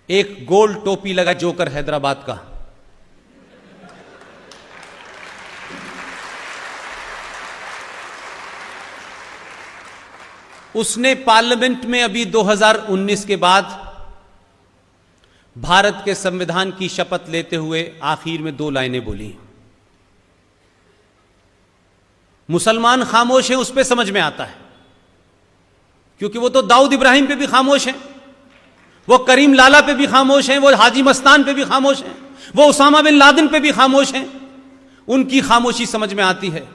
एक गोल टोपी लगा जोकर हैदराबाद का, उसने पार्लियामेंट में अभी 2019 के बाद भारत के संविधान की शपथ लेते हुए आखिर में 2 लाइनें बोली। मुसलमान खामोश हैं, उस पर समझ में आता है, क्योंकि वो तो दाऊद इब्राहिम पे भी खामोश हैं, वो करीम लाला पे भी खामोश हैं, वो हाजी मस्तान पे भी खामोश हैं, वो उसामा बिन लादेन पे भी खामोश हैं। उनकी खामोशी समझ में आती है।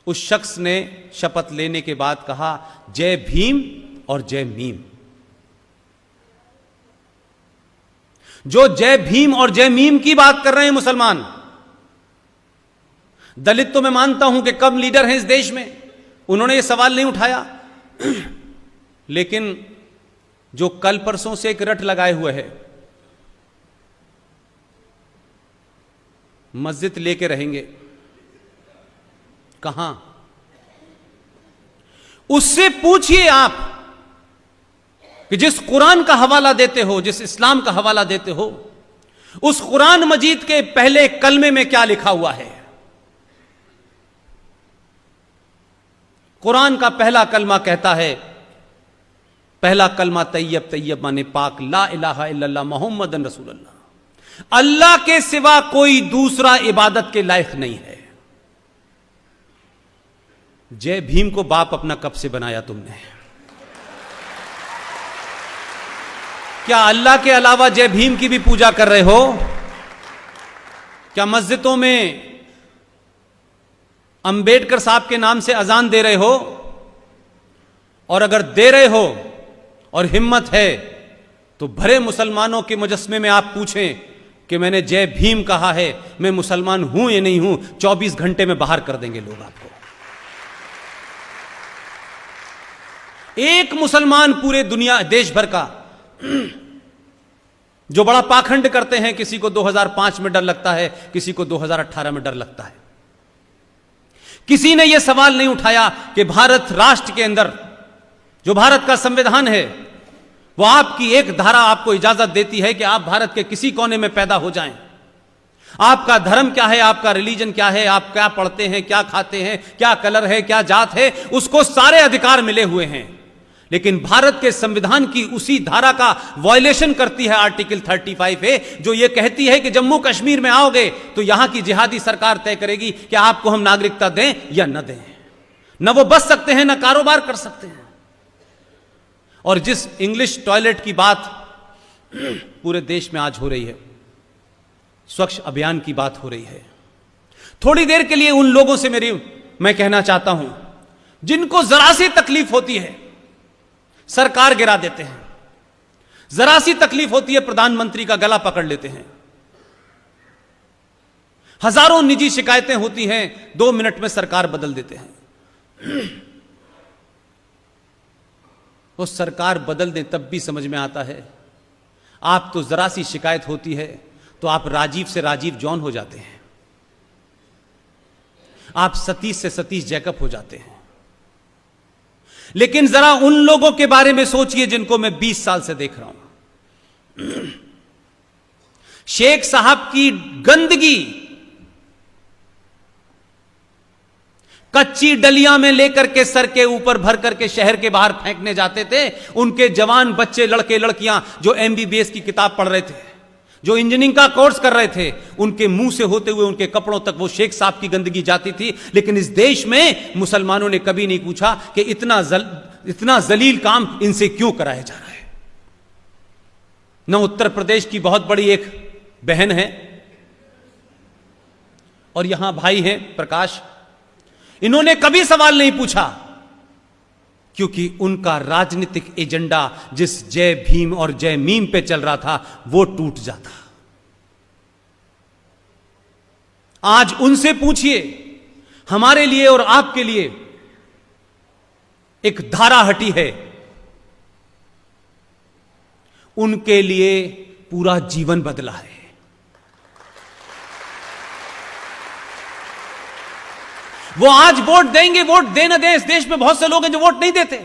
उस शख्स ने शपथ लेने के बाद कहा, जय भीम और जय मीम। जो जय भीम और जय मीम की बात कर रहे हैं मुसलमान, दलित तो मैं मानता हूं कि कम लीडर हैं इस देश में, उन्होंने यह सवाल नहीं उठाया, लेकिन जो कल परसों से एक रट लगाए हुए है, मस्जिद लेके रहेंगे, कहां? उससे पूछिए आप कि जिस कुरान का हवाला देते हो, जिस इस्लाम का हवाला देते हो, उस कुरान मजीद के पहले कलमे में क्या लिखा हुआ है। कुरान का पहला कलमा कहता है, पहला कलमा तैयब, तैयब माने पाक, ला इलाहा इल्लल्लाह मुहम्मदन रसूलुल्लाह, अल्लाह के सिवा कोई दूसरा इबादत के लायक नहीं है। जय भीम को बाप अपना कब से बनाया तुमने? क्या अल्लाह के अलावा जय भीम की भी पूजा कर रहे हो? क्या मस्जिदों में अंबेडकर साहब के नाम से अजान दे रहे हो? और अगर दे रहे हो और हिम्मत है तो भरे मुसलमानों के मुजस्मे में आप पूछें कि मैंने जय भीम कहा है, मैं मुसलमान हूं या नहीं हूं, 24 घंटे में बाहर कर देंगे लोग आपको। एक मुसलमान पूरे दुनिया देश भर का जो बड़ा पाखंड करते हैं, किसी को 2005 में डर लगता है, किसी को 2018 में डर लगता है, किसी ने यह सवाल नहीं उठाया कि भारत राष्ट्र के अंदर जो भारत का संविधान है, वो आपकी एक धारा आपको इजाजत देती है कि आप भारत के किसी कोने में पैदा हो जाएं। आपका धर्म क्या है, आपका रिलीजन क्या है, आप क्या पढ़ते हैं, क्या खाते हैं, क्या कलर है, क्या जात है, उसको सारे अधिकार मिले हुए हैं। लेकिन भारत के संविधान की उसी धारा का वायलेशन करती है आर्टिकल 35A, जो यह कहती है कि जम्मू कश्मीर में आओगे तो यहां की जिहादी सरकार तय करेगी कि आपको हम नागरिकता दें या न दें। न वो बच सकते हैं, न कारोबार कर सकते हैं। और जिस इंग्लिश टॉयलेट की बात पूरे देश में आज हो रही है, स्वच्छ अभियान की बात हो रही है, थोड़ी देर के लिए उन लोगों से मैं कहना चाहता हूं जिनको जरा सी तकलीफ होती है सरकार गिरा देते हैं, जरा सी तकलीफ होती है प्रधानमंत्री का गला पकड़ लेते हैं, हजारों निजी शिकायतें होती हैं, 2 मिनट में सरकार बदल देते हैं। वो सरकार बदल दें तब भी समझ में आता है। आप तो जरा सी शिकायत होती है तो आप राजीव से राजीव जॉन हो जाते हैं, आप सतीश से सतीश जैकब हो जाते हैं। लेकिन जरा उन लोगों के बारे में सोचिए जिनको मैं 20 साल से देख रहा हूं। शेख साहब की गंदगी कच्ची डलिया में लेकर के सर के ऊपर भर करके शहर के बाहर फेंकने जाते थे। उनके जवान बच्चे, लड़के लड़कियां जो MBBS की किताब पढ़ रहे थे, जो इंजीनियरिंग का कोर्स कर रहे थे, उनके मुंह से होते हुए उनके कपड़ों तक वो शेख साहब की गंदगी जाती थी। लेकिन इस देश में मुसलमानों ने कभी नहीं पूछा कि इतना जलील काम इनसे क्यों कराया जा रहा है। न उत्तर प्रदेश की बहुत बड़ी एक बहन है और यहां भाई हैं प्रकाश, इन्होंने कभी सवाल नहीं पूछा, क्योंकि उनका राजनीतिक एजेंडा जिस जय भीम और जय मीम पे चल रहा था वो टूट जाता। आज उनसे पूछिए, हमारे लिए और आपके लिए एक धारा हटी है, उनके लिए पूरा जीवन बदला है। वो आज वोट देंगे, वोट देना दे, इस देश में बहुत से लोग हैं जो वोट नहीं देते।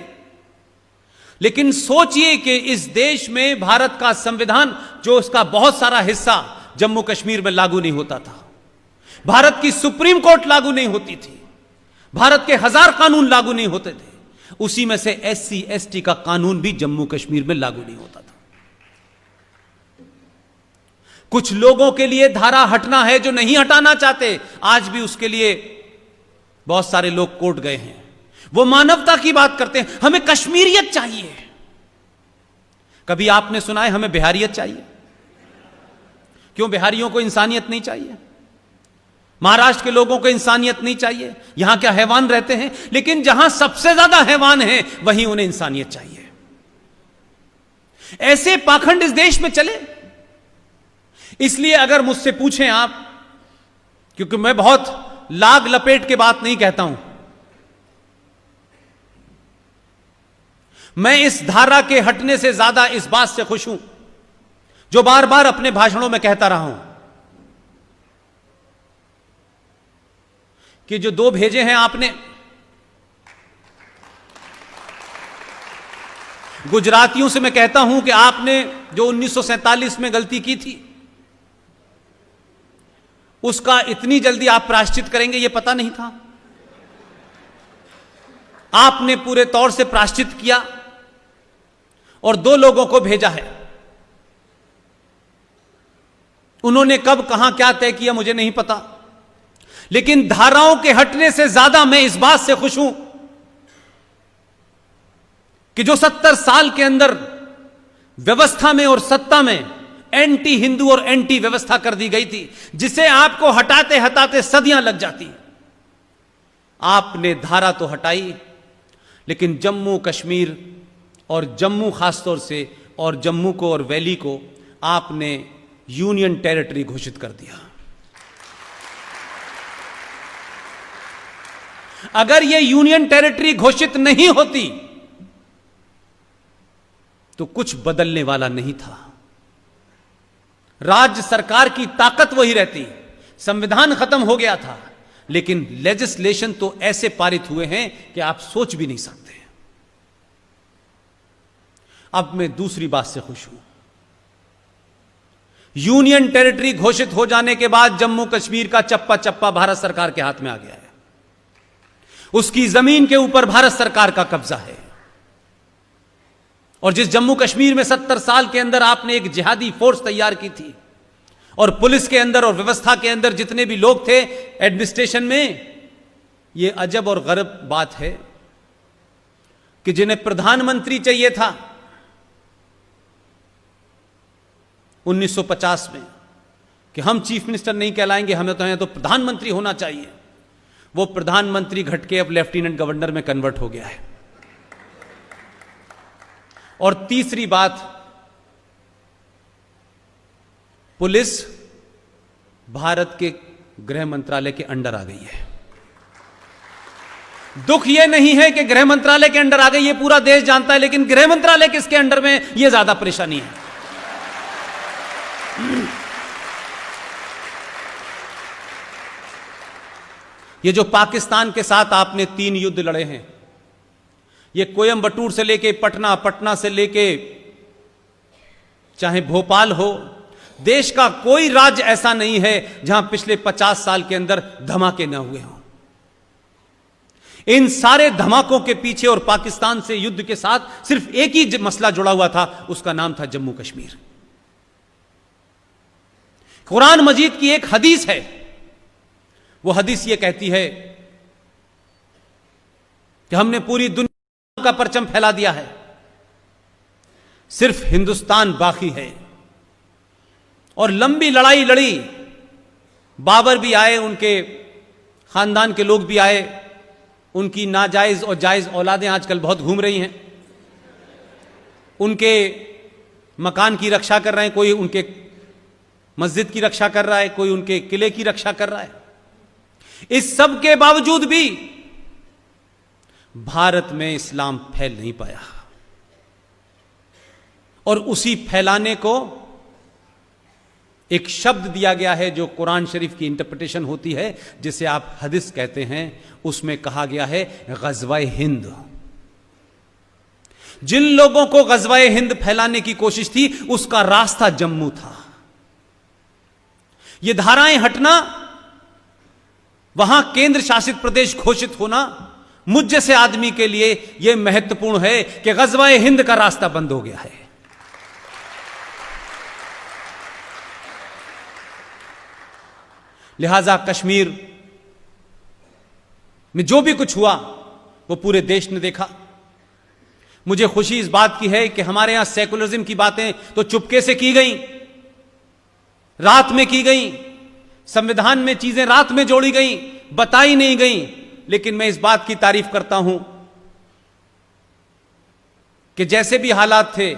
लेकिन सोचिए कि इस देश में भारत का संविधान, जो उसका बहुत सारा हिस्सा जम्मू कश्मीर में लागू नहीं होता था, भारत की सुप्रीम कोर्ट लागू नहीं होती थी, भारत के 1000 कानून लागू नहीं होते थे, उसी में से SC ST का कानून भी जम्मू कश्मीर में लागू नहीं होता था। कुछ लोगों के लिए धारा हटना है जो नहीं हटाना चाहते, आज भी उसके लिए बहुत सारे लोग कोर्ट गए हैं। वो मानवता की बात करते हैं, हमें कश्मीरियत चाहिए। कभी आपने सुना है हमें बिहारियत चाहिए? क्यों बिहारियों को इंसानियत नहीं चाहिए? महाराष्ट्र के लोगों को इंसानियत नहीं चाहिए? यहां क्या हैवान रहते हैं? लेकिन जहां सबसे ज्यादा हैवान हैं वहीं उन्हें इंसानियत चाहिए। ऐसे पाखंड इस देश में चले। इसलिए अगर मुझसे पूछें आप, क्योंकि मैं बहुत लाग लपेट के बात नहीं कहता हूं, मैं इस धारा के हटने से ज्यादा इस बात से खुश हूं, जो बार बार अपने भाषणों में कहता रहा हूं, कि जो 2 भेजे हैं आपने, गुजरातियों से मैं कहता हूं कि आपने जो 1947 में गलती की थी, उसका इतनी जल्दी आप प्रायश्चित करेंगे यह पता नहीं था। आपने पूरे तौर से प्रायश्चित किया और 2 लोगों को भेजा है। उन्होंने कब कहां क्या तय किया मुझे नहीं पता, लेकिन धाराओं के हटने से ज्यादा मैं इस बात से खुश हूं कि जो 70 साल के अंदर व्यवस्था में और सत्ता में एंटी हिंदू और एंटी व्यवस्था कर दी गई थी, जिसे आपको हटाते हटाते सदियां लग जाती, आपने धारा तो हटाई, लेकिन जम्मू कश्मीर और जम्मू खासतौर से और जम्मू को और वैली को आपने यूनियन टेरिटरी घोषित कर दिया। अगर यह यूनियन टेरिटरी घोषित नहीं होती तो कुछ बदलने वाला नहीं था। राज्य सरकार की ताकत वही रहती, संविधान खत्म हो गया था, लेकिन लेजिस्लेशन तो ऐसे पारित हुए हैं कि आप सोच भी नहीं सकते। अब मैं दूसरी बात से खुश हूं। यूनियन टेरिटरी घोषित हो जाने के बाद जम्मू कश्मीर का चप्पा चप्पा भारत सरकार के हाथ में आ गया है। उसकी जमीन के ऊपर भारत सरकार का कब्जा है। और जिस जम्मू कश्मीर में 70 साल के अंदर आपने एक जिहादी फोर्स तैयार की थी, और पुलिस के अंदर और व्यवस्था के अंदर जितने भी लोग थे एडमिनिस्ट्रेशन में, यह अजब और गरब बात है कि जिन्हें प्रधानमंत्री चाहिए था 1950 में, कि हम चीफ मिनिस्टर नहीं कहलाएंगे, हमें तो प्रधानमंत्री होना चाहिए, वो प्रधानमंत्री घट के अब लेफ्टिनेंट गवर्नर में कन्वर्ट हो गया है। और तीसरी बात, पुलिस भारत के गृह मंत्रालय के अंडर आ गई है। दुख यह नहीं है कि गृह मंत्रालय के अंडर आ गई, यह पूरा देश जानता है, लेकिन गृह मंत्रालय किसके अंडर में, यह ज्यादा परेशानी है। ये जो पाकिस्तान के साथ आपने 3 युद्ध लड़े हैं, ये कोयंबटूर से लेके पटना, पटना से लेके चाहे भोपाल हो, देश का कोई राज्य ऐसा नहीं है जहां पिछले 50 साल के अंदर धमाके न हुए हों। इन सारे धमाकों के पीछे और पाकिस्तान से युद्ध के साथ सिर्फ एक ही मसला जुड़ा हुआ था, उसका नाम था जम्मू कश्मीर। कुरान मजीद की एक हदीस है, वो हदीस ये कहती है कि हमने पूरी दुनिया का परचम फैला दिया है, सिर्फ हिंदुस्तान बाकी है। और लंबी लड़ाई लड़ी, बाबर भी आए, उनके खानदान के लोग भी आए, उनकी नाजायज और जायज औलादें आजकल बहुत घूम रही हैं, उनके मकान की रक्षा कर रहे हैं, कोई उनके मस्जिद की रक्षा कर रहा है, कोई उनके किले की रक्षा कर रहा है। इस सब के बावजूद भी भारत में इस्लाम फैल नहीं पाया, और उसी फैलाने को एक शब्द दिया गया है जो कुरान शरीफ की इंटरप्रिटेशन होती है, जिसे आप हदीस कहते हैं। उसमें कहा गया है गज़वा हिंद। जिन लोगों को ग़ज़वा-ए हिंद फैलाने की कोशिश थी, उसका रास्ता जम्मू था। ये धाराएं हटना, वहां केंद्र शासित प्रदेश घोषित होना, मुझ जैसे आदमी के लिए यह महत्वपूर्ण है कि ग़ज़वा-ए हिंद का रास्ता बंद हो गया है। लिहाजा कश्मीर में जो भी कुछ हुआ वो पूरे देश ने देखा। मुझे खुशी इस बात की है कि हमारे यहां सेकुलरिज्म की बातें तो चुपके से की गई, रात में की गई, संविधान में चीजें रात में जोड़ी गई, बताई नहीं गई। लेकिन मैं इस बात की तारीफ करता हूं कि जैसे भी हालात थे,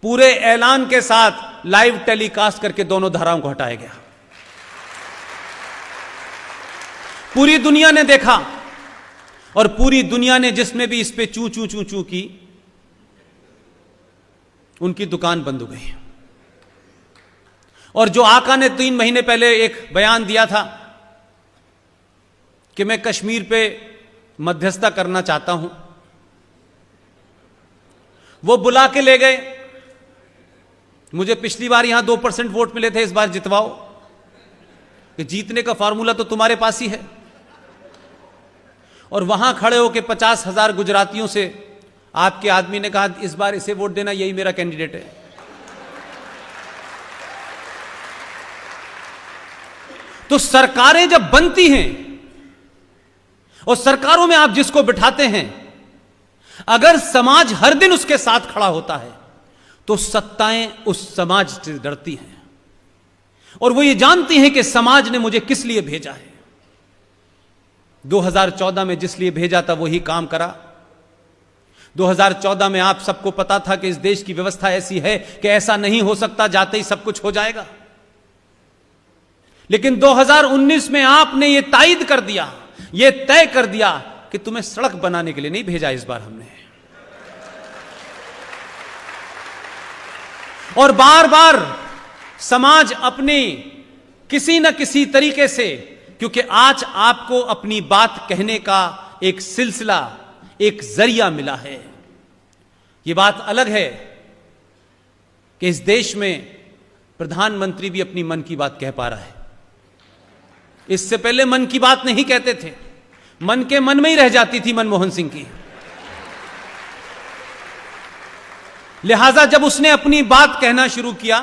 पूरे ऐलान के साथ लाइव टेलीकास्ट करके दोनों धाराओं को हटाया गया। पूरी दुनिया ने देखा और पूरी दुनिया ने जिसमें भी इस पे चू चू चू चू की, उनकी दुकान बंद हो गई। और जो आका ने 3 महीने पहले एक बयान दिया था कि मैं कश्मीर पे मध्यस्थता करना चाहता हूं, वो बुला के ले गए। मुझे पिछली बार यहां 2% वोट मिले थे, इस बार जितवाओ। कि जीतने का फॉर्मूला तो तुम्हारे पास ही है। और वहां खड़े होकर 50,000 गुजरातियों से आपके आदमी ने कहा इस बार इसे वोट देना, यही मेरा कैंडिडेट है। तो सरकारें जब बनती हैं और सरकारों में आप जिसको बिठाते हैं, अगर समाज हर दिन उसके साथ खड़ा होता है तो सत्ताएं उस समाज से डरती हैं और वो ये जानती हैं कि समाज ने मुझे किस लिए भेजा है। 2014 में जिस लिए भेजा था वही काम करा। 2014 में आप सबको पता था कि इस देश की व्यवस्था ऐसी है कि ऐसा नहीं हो सकता, जाते ही सब कुछ हो जाएगा। लेकिन 2019 में आपने यह तायद कर दिया, यह तय कर दिया कि तुम्हें सड़क बनाने के लिए नहीं भेजा इस बार हमने। और बार बार समाज अपनी किसी न किसी तरीके से, क्योंकि आज आपको अपनी बात कहने का एक सिलसिला, एक जरिया मिला है। यह बात अलग है कि इस देश में प्रधानमंत्री भी अपनी मन की बात कह पा रहा है। इससे पहले मन की बात नहीं कहते थे, मन के मन में ही रह जाती थी मनमोहन सिंह की। लिहाजा जब उसने अपनी बात कहना शुरू किया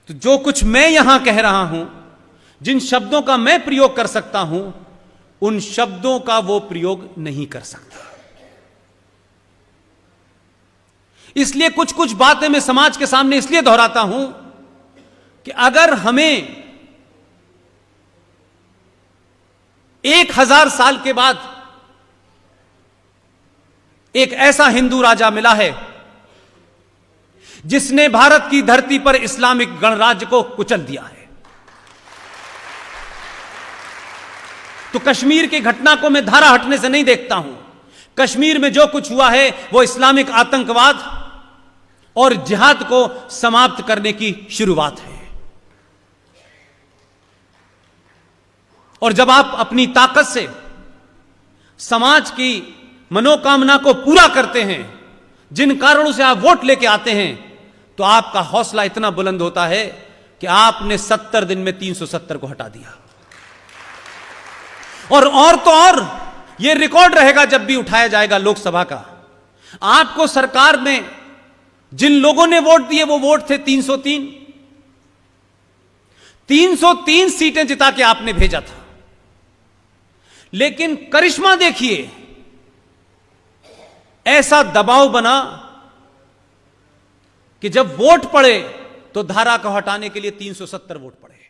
तो जो कुछ मैं यहां कह रहा हूं, जिन शब्दों का मैं प्रयोग कर सकता हूं, उन शब्दों का वो प्रयोग नहीं कर सकता। इसलिए कुछ कुछ बातें मैं समाज के सामने इसलिए दोहराता हूं कि अगर हमें 1000 साल के बाद एक ऐसा हिंदू राजा मिला है जिसने भारत की धरती पर इस्लामिक गणराज्य को कुचल दिया है, तो कश्मीर की घटना को मैं धारा हटने से नहीं देखता हूं। कश्मीर में जो कुछ हुआ है वो इस्लामिक आतंकवाद और जिहाद को समाप्त करने की शुरुआत है। और जब आप अपनी ताकत से समाज की मनोकामना को पूरा करते हैं, जिन कारणों से आप वोट लेके आते हैं, तो आपका हौसला इतना बुलंद होता है कि आपने 70 दिन में 370 को हटा दिया। और तो और यह रिकॉर्ड रहेगा जब भी उठाया जाएगा लोकसभा का। आपको सरकार में जिन लोगों ने वोट दिए वो वोट थे 303। 303 सीटें जिता के आपने भेजा था। लेकिन करिश्मा देखिए, ऐसा दबाव बना कि जब वोट पड़े तो धारा को हटाने के लिए 370 वोट पड़े।